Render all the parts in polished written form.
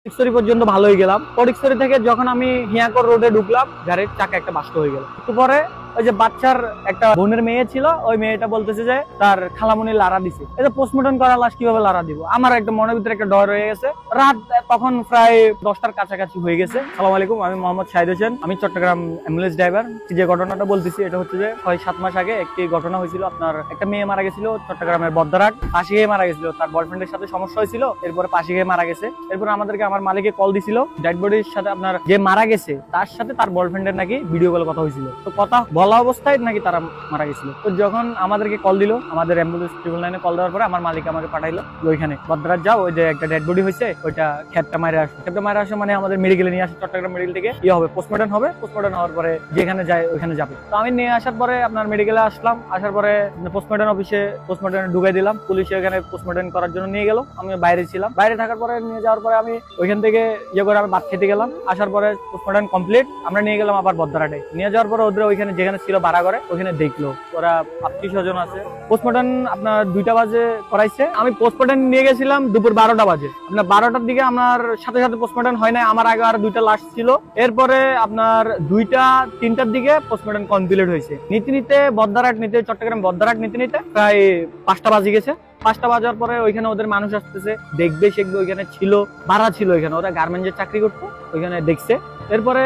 ফটিকছড়ি পর্যন্ত ভালোই গেলাম। ফটিকছড়ি থেকে যখন আমি হিয়াকর রোডে ঢুকলাম, গাড়ির চাকা একটা বাস্ট হয়ে গেল। একটু পরে ওই যে বাচ্চার একটা বোনের মেয়ে ছিল, ওই মেয়েটা বলতেছে যে তার খালামুনি লারা দিছে। এই যে পোস্টমর্টম করা লাশ কিভাবে লারা দিব, আমার একটা মনের ভিতরে একটা ডর হয়ে গেছে। রাত তখন প্রায় 10টার কাছাকাছি হয়ে গেছে। আসসালামু আলাইকুম, আমি মোহাম্মদ শাহিদ হোসেন, আমি চট্টগ্রাম অ্যাম্বুলেন্স ড্রাইভার। যে ঘটনাটা বলতেছি এটা হচ্ছে যে 6-7 মাস আগে একটি ঘটনা হয়েছিল। আপনার একটা মেয়ে মারা গেছিল চট্টগ্রামের বদ্দারহাট, ফাঁসি খেয়ে মারা গেছিল। তার বয়ফ্রেন্ডের সাথে সমস্যা হয়েছিল, এরপরে ফাঁসি খেয়ে মারা গেছে। এরপর আমাদেরকে আমার মালিকে কল দিছিল, ডেড বডির সাথে আপনার যে মারা গেছে তার সাথে তার বয়ফ্রেন্ডের নাকি ভিডিও কলে কথা হয়েছিল। তো কথা বলা অবস্থায় নাকি তারা মারা গেছিল। তো যখন আমাদেরকে কল দিল, আমাদের অ্যাম্বুলেন্স ট্রিপল লাইনে কল দেওয়ার পরে আমার মালিক আমাকে পাঠাইলো ওইখানে বদ্দারহাট যাও, ওই যে একটা ডেড বডি হয়েছে ওইটা খেপটা মারে আসো। খেপটা মারে আসে মানে আমাদের মেডিকেলে নিয়ে আসে, চট্টগ্রাম মেডিকেল থেকে ইয়ে হবে, পোস্টমর্টম হবে। পোস্টমর্টম হওয়ার পরে যেখানে যায় ওইখানে যাবে। তো আমি নিয়ে আসার পরে আপনার মেডিকেলে আসলাম, আসার পরে পোস্টমর্টম অফিসে পোস্টমর্টম ঢুকাই দিলাম। পুলিশ ওখানে পোস্টমর্টম করার জন্য নিয়ে গেল, আমি বাইরে ছিলাম। বাইরে থাকার পরে নিয়ে যাওয়ার পরে আমি ওইখান থেকে ইয়ে করে আমি ভাত খেতে গেলাম। আসার পরে পোস্টমর্টম কমপ্লিট, আমরা নিয়ে গেলাম আবার বদ্দারহাটে। নিয়ে যাওয়ার পরে ওদের ওইখানে যেখানে ছিল ভাড়া করে ওইখানে দেখলো ওরা 25 জন আছে। পোস্টমর্টম আপনার 2টা বাজে করাইছে। আমি পোস্টমর্টম নিয়ে গেছিলাম দুপুর 12টা বাজে। আপনার 12টার দিকে আমার সাথে সাথে পোস্টমর্টম হয় নাই, আমার আগে আর 2টা লাশ ছিল। এরপরে আপনার 2টা-3টার দিকে পোস্টমর্টম কমপ্লিট হয়েছে। নিতে নিতে বদ্দারহাট নিতে চট্টগ্রাম বদ্দারহাট নিতে নিতে প্রায় 5টা বাজে গেছে। 5টা বাজার পরে ওইখানে ওদের মানুষ আসতেছে, দেখবে শেখবে। ওইখানে ছিল ভাড়া ছিল, ওইখানে ওরা গার্মেন্টসের চাকরি করতো, ওইখানে দেখছে। এরপরে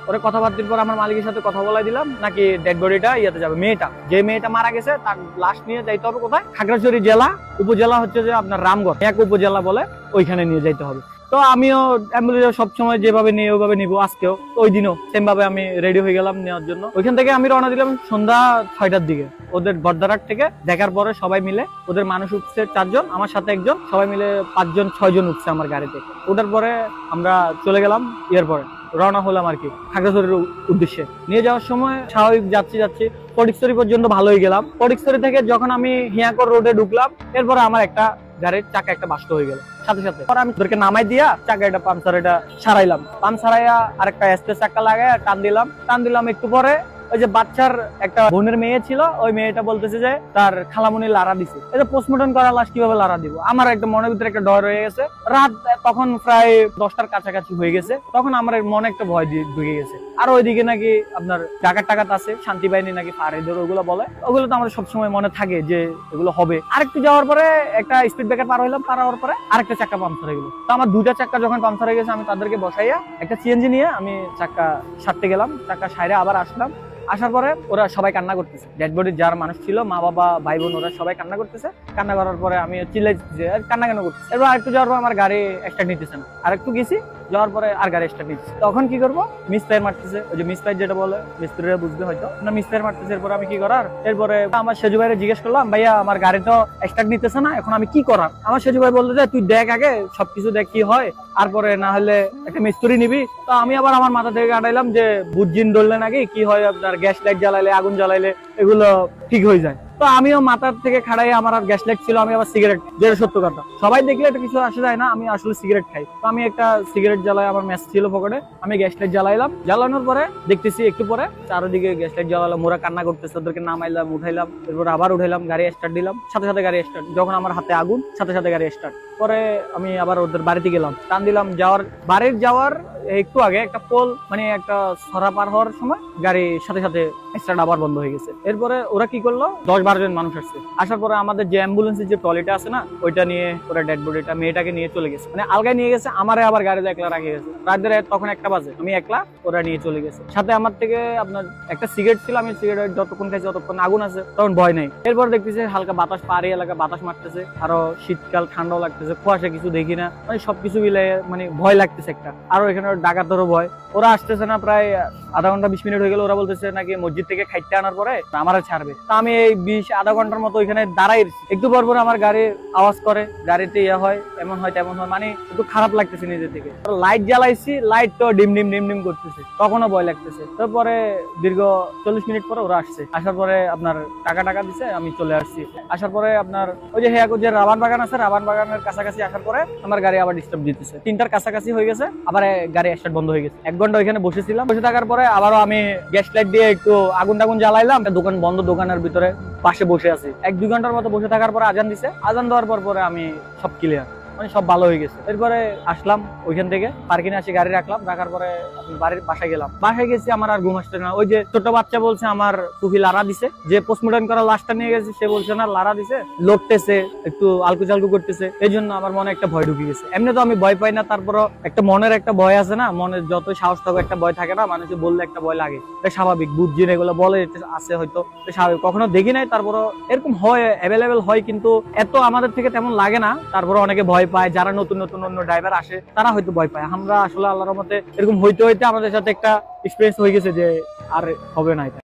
ওরা কথাবার্তার পর আমার মালিকের সাথে কথা বলাই দিলাম, নাকি ডেড বডিটা ইয়াতে যাবে। যে মেয়েটা মারা গেছে তার লাশ নিয়ে যাইতে হবে কোথায়, খাগড়াছড়ি জেলা উপজেলা হচ্ছে যে আপনার রামগড় এক উপজেলা বলে, ওইখানে নিয়ে যাইতে হবে। তো আমিও অ্যাম্বুলেন্স সবসময় যেভাবে নিয়ে ওইভাবে নিবো, আজকেও ওই দিনও সেম ভাবে আমি রেডি হয়ে গেলাম নেওয়ার জন্য। ওইখান থেকে আমি রওনা দিলাম সন্ধ্যা 6টার দিকে। ওদের বদ্দারহাট থেকে দেখার পরে সবাই মিলে, ওদের মানুষ উঠছে 4 জন, আমার সাথে 1 জন, সবাই মিলে 5-6 জন উঠছে আমার গাড়িতে। ওঠার পরে আমরা চলে গেলাম পরে রওনা হলাম আর কি খাগড়াছড়ির উদ্দেশ্যে। নিয়ে যাওয়ার সময় স্বাভাবিক যাচ্ছি ফটিকছড়ি পর্যন্ত ভালোই গেলাম। ফটিকছড়ি থেকে যখন আমি হিয়াকর রোডে ঢুকলাম, এরপরে আমার একটা গাড়ির চাকা একটা বাস্ট হয়ে গেল সাথে সাথে। পরে আমি ওদেরকে নামাই দিয়া চাকা এটা পাম্পচার এটা সারাইলাম। পাম্প সারাইয়া আরেকটা এক্সপ্রেস চাকা লাগাই টান দিলাম। একটু পরে ওই যে বাচ্চার একটা বোনের মেয়ে ছিল, ওই মেয়েটা বলতেছে যে তার খালামুনি লারা দিছে। এই যে পোস্টমর্টম করা লাশ কিভাবে লারা দিব, আমার একটা মনের ভিতরে একটা ডর হয়ে গেছে। রাত তখন প্রায় 10টার কাছাকাছি হয়ে গেছে। তখন আমার মনে একটা ভয় ঢুকে গেছে। আর ওইদিকে নাকি আপনার টাকাত আছে, শান্তি বাহিনী নাকি ফারেদের ওগুলো বলে, ওগুলো তো আমার সবসময় মনে থাকে যে এগুলো হবে। আরেকটু যাওয়ার পরে একটা স্পিড ব্রেকার পার হইলাম, পার হওয়ার পরে আরেকটা চাকা পাম্পচার হয়ে গেল। তো আমার 2টা চাকা যখন পাম্পচার হয়ে গেছে, আমি তাদেরকে বসাইয়া একটা সিএনজি নিয়ে আমি চাকা সারতে গেলাম। চাকা সাইরে আবার আসলাম। আসার পরে ওরা সবাই কান্না করতেছে, ডেড বডি যার মানুষ ছিল, মা বাবা ভাই বোন, ওরা সবাই কান্না করতেছে। কান্না করার পরে আমি চিল্লাইছি, কান্না কেন করতেছে। এবার আরেকটু যাওয়ার পর আমার গাড়ি স্টার্ট নিতেছে না। আরেকটু গেছি, যাওয়ার পরে আর গাড়ি স্টার্ট নিচ্ছে। তখন কি করবো, মিসফায়ার মারতেছে। ওই যে মিসফায়ার যেটা বলে, মিস্ত্রিরা বুঝবে হয়তো না, মিসফায়ার মারতেছে। এরপর আমি কি করার, এরপরে আমার সেজু ভাইরে জিজ্ঞেস করলাম, ভাইয়া আমার গাড়ি তো স্টার্ট নিতেছে না, এখন আমি কি করার। আমার সেজু ভাই বললো যে তুই দেখ আগে সবকিছু দেখ কি হয়, তারপরে না হলে একটা মিস্ত্রি নিবি। তো আমি আবার আমার মাথা থেকে কাটাইলাম যে বুঝিন ধরলে নাকি কি হয়, আপনার গ্যাস লাইট জ্বালাইলে, আগুন জ্বালাইলে এগুলো ঠিক হয়ে যায়। তো আমিও মাথার থেকে খাড়াই, আমার আর গ্যাস লাইট ছিল, আমি আবার সিগারেট, যেটা সত্য কথা, সবাই দেখলে এটা কিছু আসে যায় না, আমি আসলে সিগারেট খাই। তো আমি একটা সিগারেট জ্বালাই, আমার ম্যাচ ছিল পকেটে, আমি গ্যাস লাইট জ্বালাইলাম। জ্বালানোর পরে দেখতেছি একটু পরে চারদিকে গ্যাস লাইট জ্বালালাম, ওরা কান্না করতেছে, ওদেরকে নামাইলাম, উঠাইলাম। এরপর আবার উঠাইলাম, গাড়ি স্টার্ট দিলাম, সাথে সাথে গাড়ি স্টার্ট। যখন আমার হাতে আগুন, সাথে সাথে গাড়ি স্টার্ট। পরে আমি আবার ওদের বাড়িতে গেলাম, টান দিলাম। যাওয়ার একটু আগে একটা পোল, মানে একটা সরা পার হওয়ার সময় গাড়ি সাথে সাথে স্টার্ট আবার বন্ধ হয়ে গেছে। এরপরে ওরা কি করলো, 10-12 জন মানুষ আসছে। আসার পরে আমাদের যে অ্যাম্বুলেন্সের যে ট্রলিটা আছে না, ওইটা নিয়ে ওরা ডেড বডিটা মেয়েটাকে নিয়ে চলে গেছে, মানে আলগায় নিয়ে গেছে। আমারে আবার গাড়িতে একলা রাখে গেছে। রাতের তখন 1টা বাজে, আমি একলা, ওরা নিয়ে চলে গেছে। সাথে আমার থেকে আপনার একটা সিগারেট ছিল, আমি সিগারেট যতক্ষণ খাইছি ততক্ষণ আগুন আছে, তখন ভয় নেই। এরপর দেখতেছি হালকা বাতাস, পাহাড়ি এলাকা বাতাস মারতেছে, আরো শীতকাল, ঠান্ডাও লাগতেছে, কুয়াশা কিছু দেখি না, মানে সবকিছু মিলে মানে ভয় লাগতেছে একটা। আরো এখানে ডাকাতেরও ভয়। ওরা আসতেছে না, প্রায় আধা ঘন্টা 20 মিনিট হয়ে গেল। ওরা বলতেছে নাকি মসজিদ থেকে খাইতে আনার পরে আমার ছাড়বে। তা আমি এই আধা ঘন্টার মতো ওইখানে দাঁড়াই। একটু পর পর আমার গাড়ির আওয়াজ করে, গাড়িতে ইয়ে হয়, এমন হয় তেমন হয়, মানে একটু খারাপ লাগতেছে নিজে থেকে। লাইট জ্বালাইছি, লাইট তো ডিম ডিম করতেছে, তখনও ভয় লাগতেছে। তারপরে দীর্ঘ 40 মিনিট পরে ওরা আসছে। আসার পরে আপনার টাকা দিছে, আমি চলে আসছি। আসার পরে আপনার ওই যে যে রাবান বাগান আছে, রাবান বাগানের কাছাকাছি আসার পরে আমার গাড়ি আবার ডিস্টার্ব দিতেছে। 3টার কাছাকাছি হয়ে গেছে, আবার গাড়ি স্টার্ট বন্ধ হয়ে গেছে। 1 ঘন্টা ওইখানে বসেছিলাম। বসে থাকার পরে আবারও আমি গ্যাস লাইট দিয়ে একটু আগুন জ্বালাইলাম। দোকান বন্ধ, দোকানের ভিতরে পাশে বসে আছি। 1-2 ঘন্টার মতো বসে থাকার পরে আজান দিছে। আজান দেওয়ার পরে আমি সব ক্লিয়ার। মানে সব ভালো হয়ে গেছে। এরপরে আসলাম ওইখান থেকে, পার্কিং আসি গাড়ি রাখলাম, রাখার পরে বাড়ির বাসায় গেলাম। বাসায় গেছি, আমার আর ঘুম আসছে না। ওই যে ছোট বাচ্চা বলছে আমার ফুফি লারা দিছে, যে পোস্টমর্টম করা লাশটা নিয়ে গেছে সে বলছে না লারা দিছে, লড়তেছে একটু আলকু চালকু করতেছে, এই জন্য আমার মনে একটা ভয় ঢুকে গেছে। এমনি তো আমি ভয় পাই না, তারপরও একটা মনের একটা ভয় আছে না, মনের যত সাহস থাকবে একটা ভয় থাকে না, মানুষে বললে একটা ভয় লাগে, এটা স্বাভাবিক, বুঝছি না এগুলো বলে আছে হয়তো স্বাভাবিক, কখনো দেখি নাই, তারপরও এরকম হয়, অ্যাভেলেবেল হয়, কিন্তু এত আমাদের থেকে তেমন লাগে না। তারপরে অনেকে ভয় পায়, যারা নতুন নতুন অন্য ড্রাইভার আসে তারা হয়তো ভয় পায়। আমরা আসলে আল্লাহর রহমতে এরকম হইতে হইতে আমাদের সাথে একটা এক্সপিরিয়েন্স হয়ে গেছে যে আর হবে না এটা।